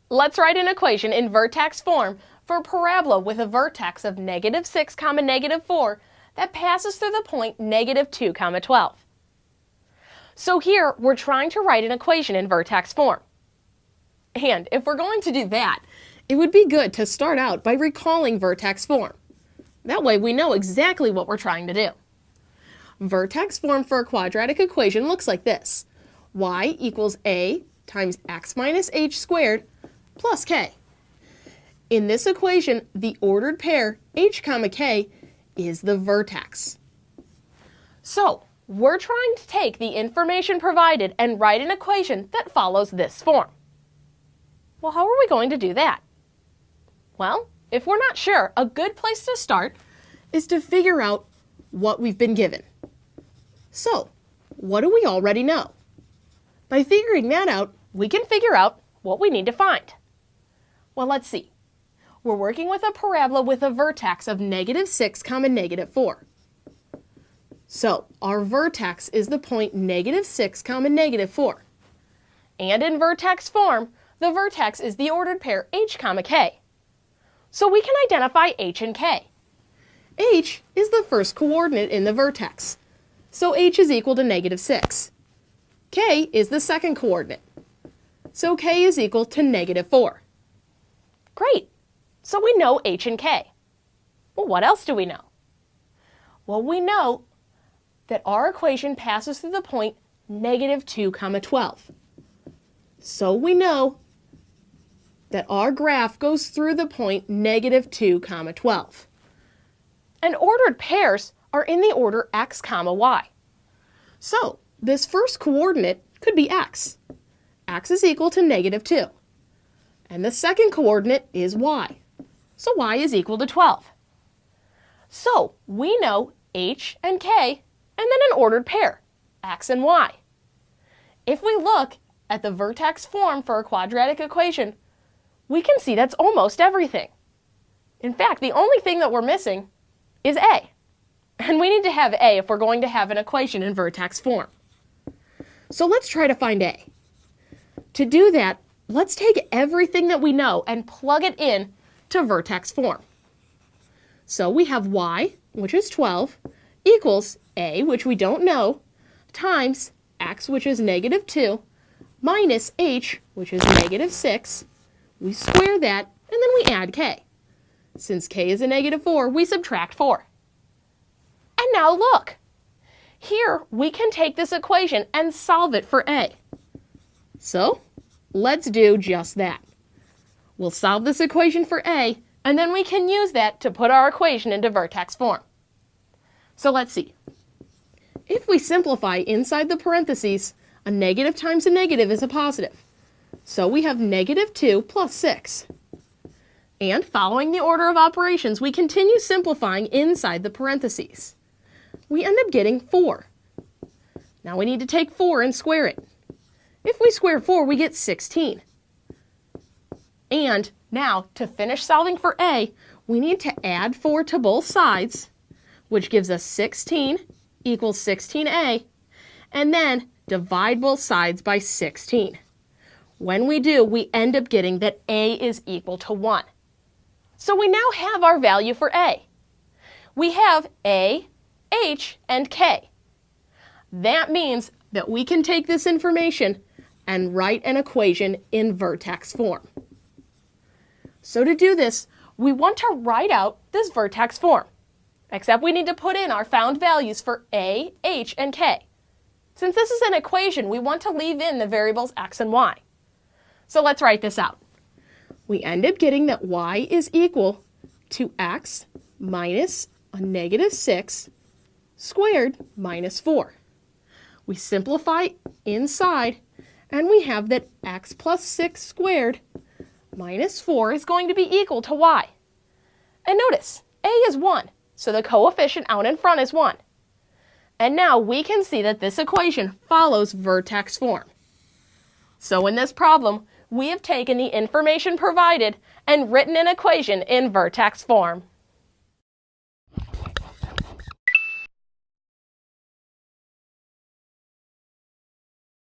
Let's write an equation in vertex form for a parabola with a vertex of -6, -4 that passes through the point -2, 12. So here we're trying to write an equation in vertex form. And if we're going to do that, it would be good to start out by recalling vertex form. That way we know exactly what we're trying to do. Vertex form for a quadratic equation looks like this. Y equals a times x minus h squared plus k. In this equation, the ordered pair h, k is the vertex. So, we're trying to take the information provided and write an equation that follows this form. Well, how are we going to do that? Well, if we're not sure, a good place to start is to figure out what we've been given. So, what do we already know? By figuring that out, we can figure out what we need to find. Well, let's see. We're working with a parabola with a vertex of -6, -4. So, our vertex is the point -6, -4. And in vertex form, the vertex is the ordered pair h, k. So we can identify h and k. H is the first coordinate in the vertex, so h is equal to -6. K is the second coordinate, so k is equal to -4. Great! So we know h and k. Well, what else do we know? Well, we know that our equation passes through the point -2, 12. So we know that our graph goes through the point -2, 12. And ordered pairs are in the order x, y. So this first coordinate could be x. X is equal to -2. And the second coordinate is y. So y is equal to 12. So we know h and k, and then an ordered pair, x and y. If we look at the vertex form for a quadratic equation, we can see that's almost everything. In fact, the only thing that we're missing is a. And we need to have a if we're going to have an equation in vertex form. So let's try to find a. To do that, let's take everything that we know and plug it in to vertex form. So we have y, which is 12, equals a, which we don't know, times x, which is -2, minus h, which is -6. We square that, and then we add k. Since k is a -4, we subtract 4. And now look! Here, we can take this equation and solve it for a. So, let's do just that. We'll solve this equation for a, and then we can use that to put our equation into vertex form. So let's see. If we simplify inside the parentheses, a negative times a negative is a positive. So we have -2 plus 6. And following the order of operations, we continue simplifying inside the parentheses. We end up getting 4. Now we need to take 4 and square it. If we square 4, we get 16. And now, to finish solving for a, we need to add 4 to both sides, which gives us 16 equals 16a, and then divide both sides by 16. When we do, we end up getting that a is equal to 1. So we now have our value for a. We have a, h, and k. That means that we can take this information and write an equation in vertex form. So to do this, we want to write out this vertex form, except we need to put in our found values for a, h, and k. Since this is an equation, we want to leave in the variables x and y. So let's write this out. We end up getting that y is equal to x minus a -6 squared minus 4. We simplify inside, and we have that x plus 6 squared minus 4 is going to be equal to y. And notice, a is 1, so the coefficient out in front is 1. And now we can see that this equation follows vertex form. So in this problem, we have taken the information provided and written an equation in vertex form.